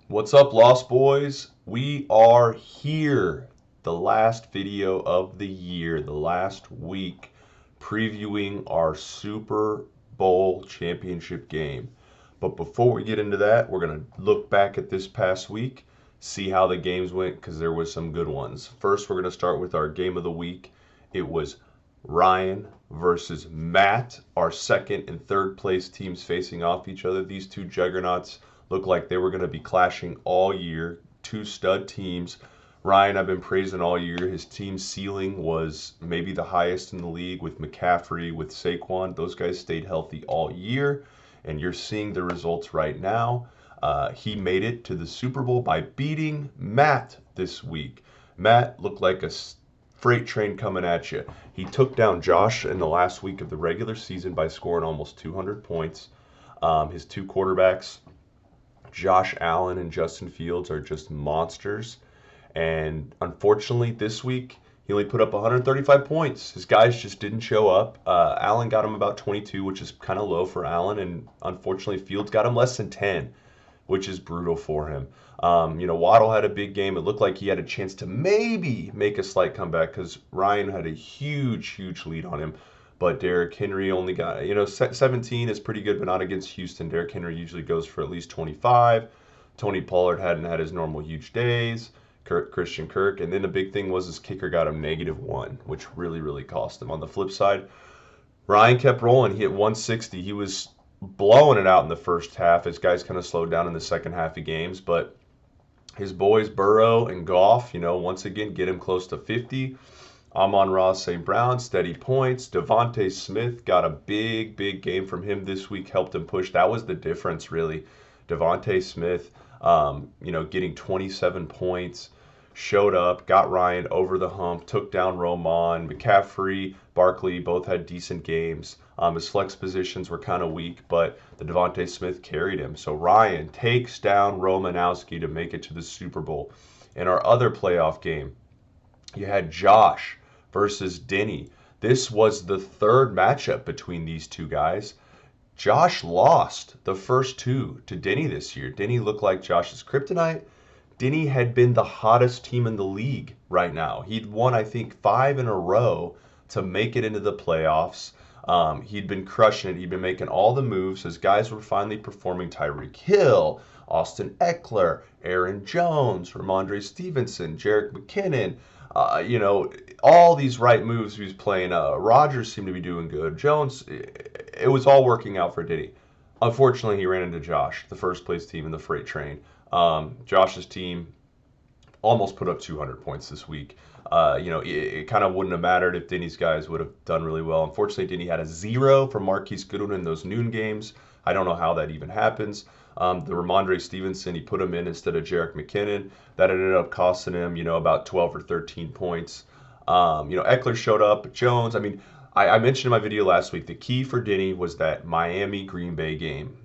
What's up, Lost Boys? We are here. The last video of the year, the last week, previewing our Super Bowl championship game. But before we get into that, we're going to look back at this past week, see how the games went, because there was some good ones. First, we're going to start with our game of the week. It was Ryan versus Matt, our second and third place teams facing off each other. These two juggernauts looked like they were going to be clashing all year. Two stud teams. Ryan, I've been praising all year. His team ceiling was maybe the highest in the league with McCaffrey, with Saquon. Those guys stayed healthy all year, and you're seeing the results right now. He made it to the Super Bowl by beating Matt this week. Matt looked like a freight train coming at you. He took down Josh in the last week of the regular season by scoring almost 200 points. His two quarterbacks, Josh Allen and Justin Fields, are just monsters. And unfortunately, this week, he only put up 135 points. His guys just didn't show up. Allen got him about 22, which is kind of low for Allen. And unfortunately, Fields got him less than 10, which is brutal for him. Waddle had a big game. It looked like he had a chance to maybe make a slight comeback because Ryan had a huge, huge lead on him. But Derrick Henry only got, 17 is pretty good, but not against Houston. Derrick Henry usually goes for at least 25. Tony Pollard hadn't had his normal huge days. Christian Kirk. And then the big thing was his kicker got him -1, which really, really cost him. On the flip side, Ryan kept rolling. He hit 160. He was blowing it out in the first half. His guys kind of slowed down in the second half of games, but his boys Burrow and Goff, once again get him close to 50. Amon-Ra St. Brown, steady points. Devontae Smith got a big, big game from him this week, helped him push. That was the difference, really. Devontae Smith, getting 27 points, showed up, got Ryan over the hump, took down Roman. McCaffrey, Barkley both had decent games. His flex positions were kind of weak, but the Devontae Smith carried him. So Ryan takes down Romanowski to make it to the Super Bowl. In our other playoff game, you had Josh versus Denny. This was the third matchup between these two guys. Josh lost the first two to Denny this year. Denny looked like Josh's kryptonite. Denny had been the hottest team in the league right now. He'd won, I think, 5 in a row to make it into the playoffs. He'd been crushing it. He'd been making all the moves. His guys were finally performing. Tyreek Hill, Austin Eckler, Aaron Jones, Ramondre Stevenson, Jerick McKinnon. All these right moves he was playing. Rodgers seemed to be doing good. Jones, it was all working out for Diddy. Unfortunately, he ran into Josh, the first place team in the freight train. Josh's team almost put up 200 points this week. It kind of wouldn't have mattered if Denny's guys would have done really well. Unfortunately, Denny had a 0 from Marquise Goodwin in those noon games. I don't know how that even happens. The Ramondre Stevenson, he put him in instead of Jerick McKinnon. That ended up costing him, about 12 or 13 points. Eckler showed up, but Jones, I mentioned in my video last week, the key for Denny was that Miami-Green Bay game,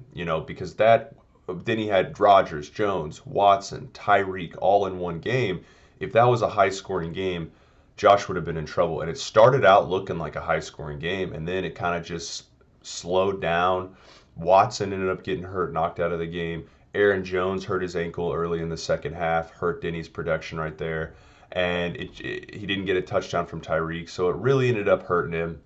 because Denny had Rodgers, Jones, Watson, Tyreek all in one game. If that was a high-scoring game, Josh would have been in trouble. And it started out looking like a high-scoring game, and then it kind of just slowed down. Watson ended up getting hurt, knocked out of the game. Aaron Jones hurt his ankle early in the second half, hurt Denny's production right there. And he didn't get a touchdown from Tyreek, so it really ended up hurting him.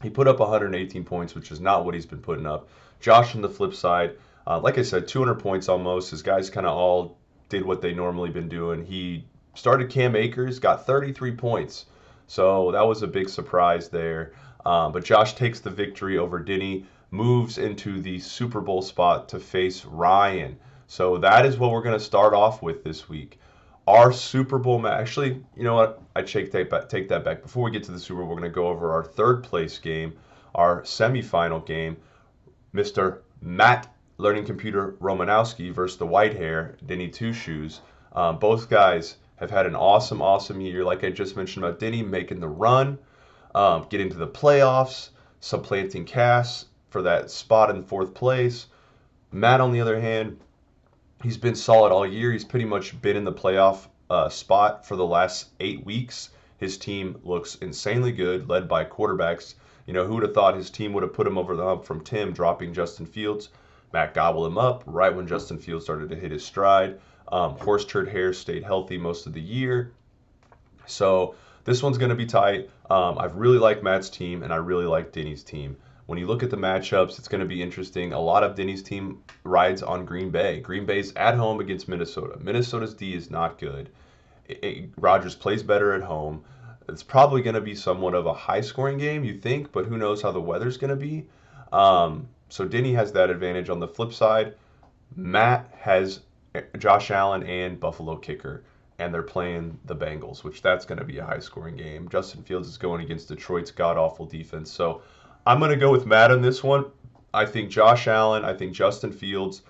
He put up 118 points, which is not what he's been putting up. Josh on the flip side, like I said, 200 points almost. His guys kind of all did what they normally been doing. He started Cam Akers, got 33 points. So that was a big surprise there. But Josh takes the victory over Denny, moves into the Super Bowl spot to face Ryan. So that is what we're going to start off with this week. Our Super Bowl match. Actually, you know what? I take that back. Before we get to the Super Bowl, we're going to go over our third place game, our semifinal game. Mr. Matt Learning Computer Romanowski versus the white hair, Denny Two Shoes. Both guys have had an awesome, awesome year. Like I just mentioned about Denny making the run, getting to the playoffs, supplanting Cass for that spot in fourth place. Matt, on the other hand, he's been solid all year. He's pretty much been in the playoff spot for the last 8 weeks. His team looks insanely good, led by quarterbacks. Who would have thought his team would have put him over the hump from Tim dropping Justin Fields Matt gobbled him up right when Justin Fields started to hit his stride. Horse turd hair stayed healthy most of the year. So this one's going to be tight. I really like Matt's team, and I really like Denny's team. When you look at the matchups, it's going to be interesting. A lot of Denny's team rides on Green Bay. Green Bay's at home against Minnesota. Minnesota's D is not good. Rodgers plays better at home. It's probably going to be somewhat of a high-scoring game, you think, but who knows how the weather's going to be. So Denny has that advantage. On the flip side, Matt has Josh Allen and Buffalo kicker, and they're playing the Bengals, which that's going to be a high-scoring game. Justin Fields is going against Detroit's god-awful defense. So I'm going to go with Matt on this one. I think Josh Allen, I think Justin Fields,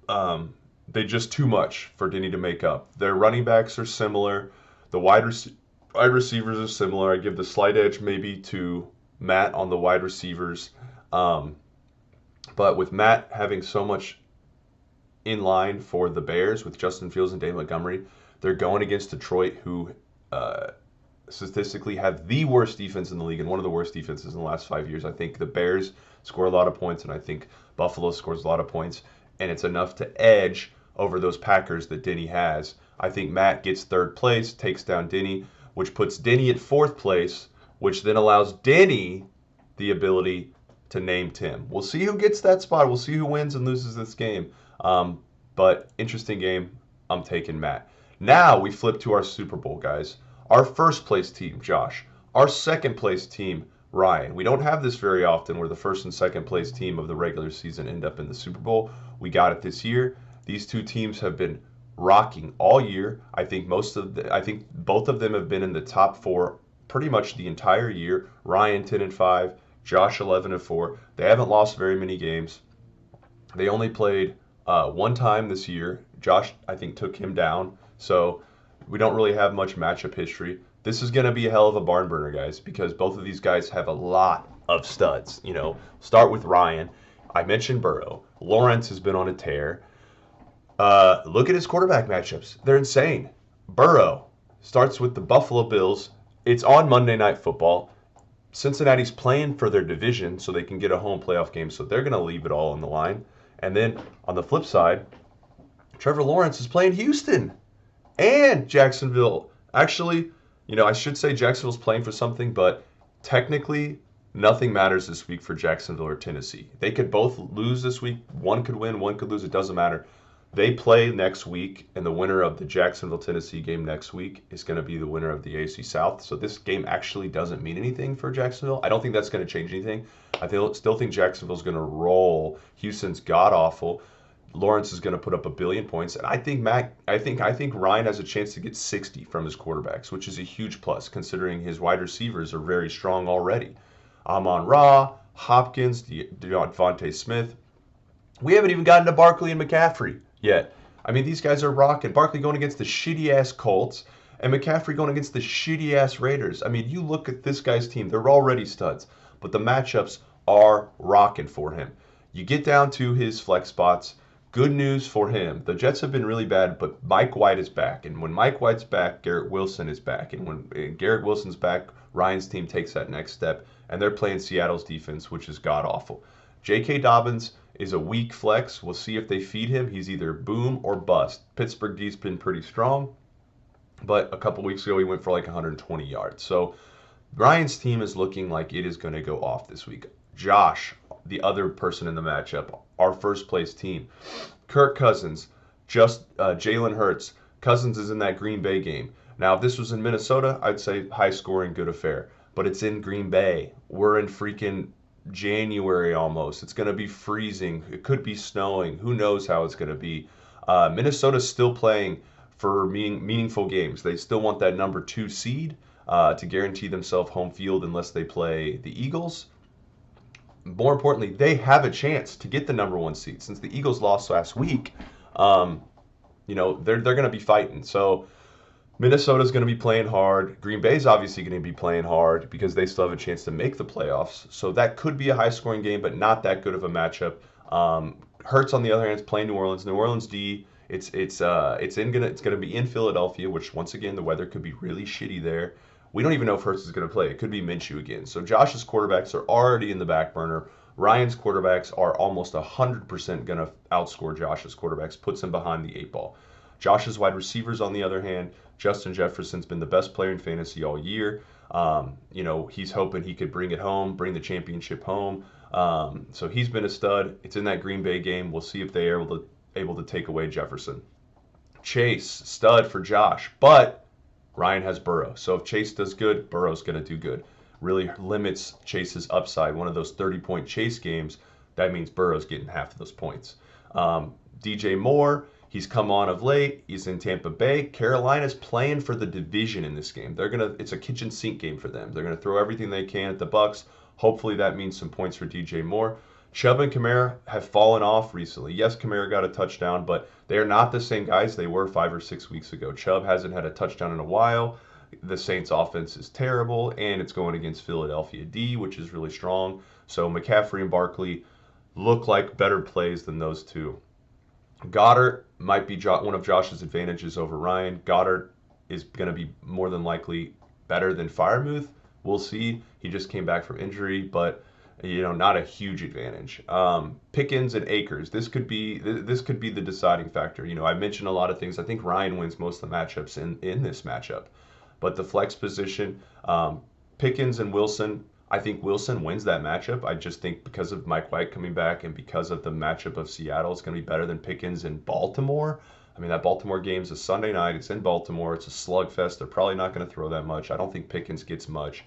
they just too much for Denny to make up. Their running backs are similar. The wide receivers are similar. I give the slight edge maybe to Matt on the wide receivers. But with Matt having so much in line for the Bears with Justin Fields and Dave Montgomery, they're going against Detroit, who statistically have the worst defense in the league and one of the worst defenses in the last 5 years. I think the Bears score a lot of points, and I think Buffalo scores a lot of points, and it's enough to edge over those Packers that Denny has. I think Matt gets third place, takes down Denny, which puts Denny at fourth place, which then allows Denny the ability to name Tim. We'll see who gets that spot. We'll see who wins and loses this game. But interesting game. I'm taking Matt. Now we flip to our Super Bowl, guys. Our first place team, Josh. Our second place team, Ryan. We don't have this very often where the first and second place team of the regular season end up in the Super Bowl. We got it this year. These two teams have been rocking all year. I think both of them have been in the top four pretty much the entire year. Ryan 10-5, Josh 11-4. They haven't lost very many games. They only played one time this year. Josh, I think, took him down. So we don't really have much matchup history. This is going to be a hell of a barn burner, guys, because both of these guys have a lot of studs. Start with Ryan. I mentioned Burrow. Lawrence has been on a tear. Look at his quarterback matchups. They're insane. Burrow starts with the Buffalo Bills. It's on Monday Night Football. Cincinnati's playing for their division so they can get a home playoff game, so they're going to leave it all on the line. And then on the flip side, Trevor Lawrence is playing Houston and Jacksonville. Actually, I should say Jacksonville's playing for something, but technically nothing matters this week for Jacksonville or Tennessee. They could both lose this week. One could win, one could lose. It doesn't matter. They play next week, and the winner of the Jacksonville-Tennessee game next week is going to be the winner of the AFC South. So this game actually doesn't mean anything for Jacksonville. I don't think that's going to change anything. I still think Jacksonville's going to roll. Houston's god-awful. Lawrence is going to put up 1 billion points, and I think Ryan has a chance to get 60 from his quarterbacks, which is a huge plus considering his wide receivers are very strong already. Amon-Ra, Hopkins, Devontae Smith. We haven't even gotten to Barkley and McCaffrey yet. I mean, these guys are rocking. Barkley going against the shitty-ass Colts, and McCaffrey going against the shitty-ass Raiders. I mean, you look at this guy's team. They're already studs, but the matchups are rocking for him. You get down to his flex spots. Good news for him. The Jets have been really bad, but Mike White is back. And when Mike White's back, Garrett Wilson is back. And when Garrett Wilson's back, Ryan's team takes that next step. And they're playing Seattle's defense, which is god-awful. J.K. Dobbins is a weak flex. We'll see if they feed him. He's either boom or bust. Pittsburgh D's been pretty strong, but a couple weeks ago he went for like 120 yards. So Ryan's team is looking like it is going to go off this week. Josh, the other person in the matchup, our first place team. Kirk Cousins, Jalen Hurts. Cousins is in that Green Bay game. Now, if this was in Minnesota, I'd say high scoring, good affair. But it's in Green Bay. We're in freaking January almost. It's going to be freezing. It could be snowing. Who knows how it's going to be. Minnesota's still playing for meaningful games. They still want that number 2 seed to guarantee themselves home field unless they play the Eagles. More importantly, they have a chance to get the number 1 seed. Since the Eagles lost last week, they're going to be fighting. So Minnesota's going to be playing hard. Green Bay's obviously going to be playing hard because they still have a chance to make the playoffs. So that could be a high-scoring game, but not that good of a matchup. Hurts, on the other hand, is playing New Orleans. New Orleans D, it's going to be in Philadelphia, which once again the weather could be really shitty there. We don't even know if Hurts is going to play. It could be Minshew again. So Josh's quarterbacks are already in the back burner. Ryan's quarterbacks are almost 100% going to outscore Josh's quarterbacks, puts him behind the 8 ball. Josh's wide receivers, on the other hand, Justin Jefferson's been the best player in fantasy all year. He's hoping he could bring it home, bring the championship home. So he's been a stud. It's in that Green Bay game. We'll see if they're able to take away Jefferson. Chase, stud for Josh, but Ryan has Burrow. So if Chase does good, Burrow's going to do good. Really limits Chase's upside. One of those 30-point Chase games, that means Burrow's getting half of those points. DJ Moore, he's come on of late. He's in Tampa Bay. Carolina's playing for the division in this game. It's a kitchen sink game for them. They're gonna throw everything they can at the Bucks. Hopefully that means some points for DJ Moore. Chubb and Kamara have fallen off recently. Yes, Kamara got a touchdown, but they are not the same guys they were 5 or 6 weeks ago. Chubb hasn't had a touchdown in a while. The Saints offense is terrible, and it's going against Philadelphia D, which is really strong. So McCaffrey and Barkley look like better plays than those two. Goddard might be one of Josh's advantages over Ryan. Goddard is going to be more than likely better than Freiermuth. We'll see. He just came back from injury, but not a huge advantage. Pickens and Akers. This could be the deciding factor. I mentioned a lot of things. I think Ryan wins most of the matchups in this matchup, but the flex position, Pickens and Wilson. I think Wilson wins that matchup. I just think because of Mike White coming back and because of the matchup of Seattle, it's going to be better than Pickens in Baltimore. I mean, that Baltimore game's a Sunday night. It's in Baltimore. It's a slugfest. They're probably not going to throw that much. I don't think Pickens gets much.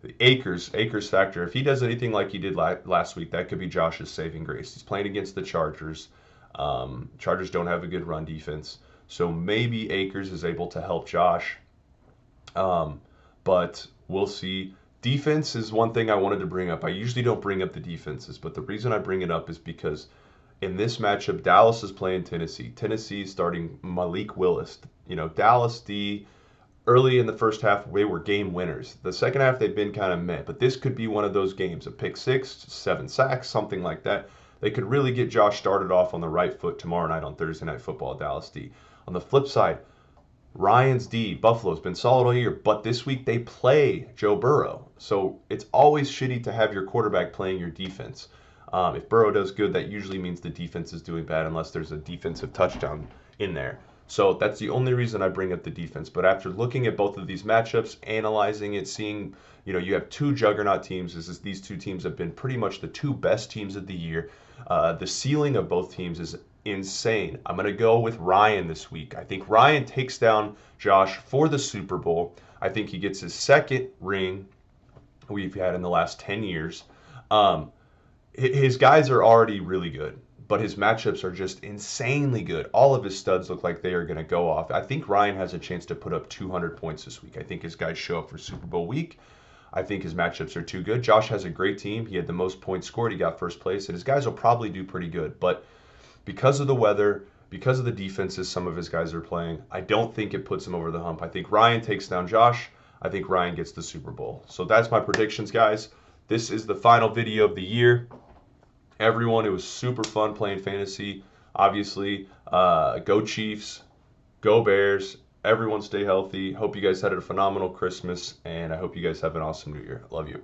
The Akers factor, if he does anything like he did last week, that could be Josh's saving grace. He's playing against the Chargers. Chargers don't have a good run defense. So maybe Akers is able to help Josh. But we'll see. Defense is one thing I wanted to bring up. I usually don't bring up the defenses, but the reason I bring it up is because in this matchup, Dallas is playing Tennessee. Tennessee starting Malik Willis. Dallas D, early in the first half, they were game winners. The second half, they've been kind of meh, but this could be one of those games, a pick six, 7 sacks, something like that. They could really get Josh started off on the right foot tomorrow night on Thursday Night Football, Dallas D. On the flip side, Ryan's D, Buffalo's been solid all year, but this week they play Joe Burrow. So it's always shitty to have your quarterback playing your defense. If Burrow does good, that usually means the defense is doing bad unless there's a defensive touchdown in there. So that's the only reason I bring up the defense. But after looking at both of these matchups, analyzing it, seeing, you have 2 juggernaut teams. These 2 teams have been pretty much the 2 best teams of the year. The ceiling of both teams is insane. I'm going to go with Ryan this week. I think Ryan takes down Josh for the Super Bowl. I think he gets his 2nd ring we've had in the last 10 years. His guys are already really good, but his matchups are just insanely good. All of his studs look like they are going to go off. I think Ryan has a chance to put up 200 points this week. I think his guys show up for Super Bowl week. I think his matchups are too good. Josh has a great team. He had the most points scored. He got first place, and his guys will probably do pretty good. But because of the weather, because of the defenses some of his guys are playing, I don't think it puts him over the hump. I think Ryan takes down Josh. I think Ryan gets the Super Bowl. So that's my predictions, guys. This is the final video of the year. Everyone, it was super fun playing fantasy. Obviously, go Chiefs, go Bears. Everyone stay healthy. Hope you guys had a phenomenal Christmas, and I hope you guys have an awesome New Year. Love you.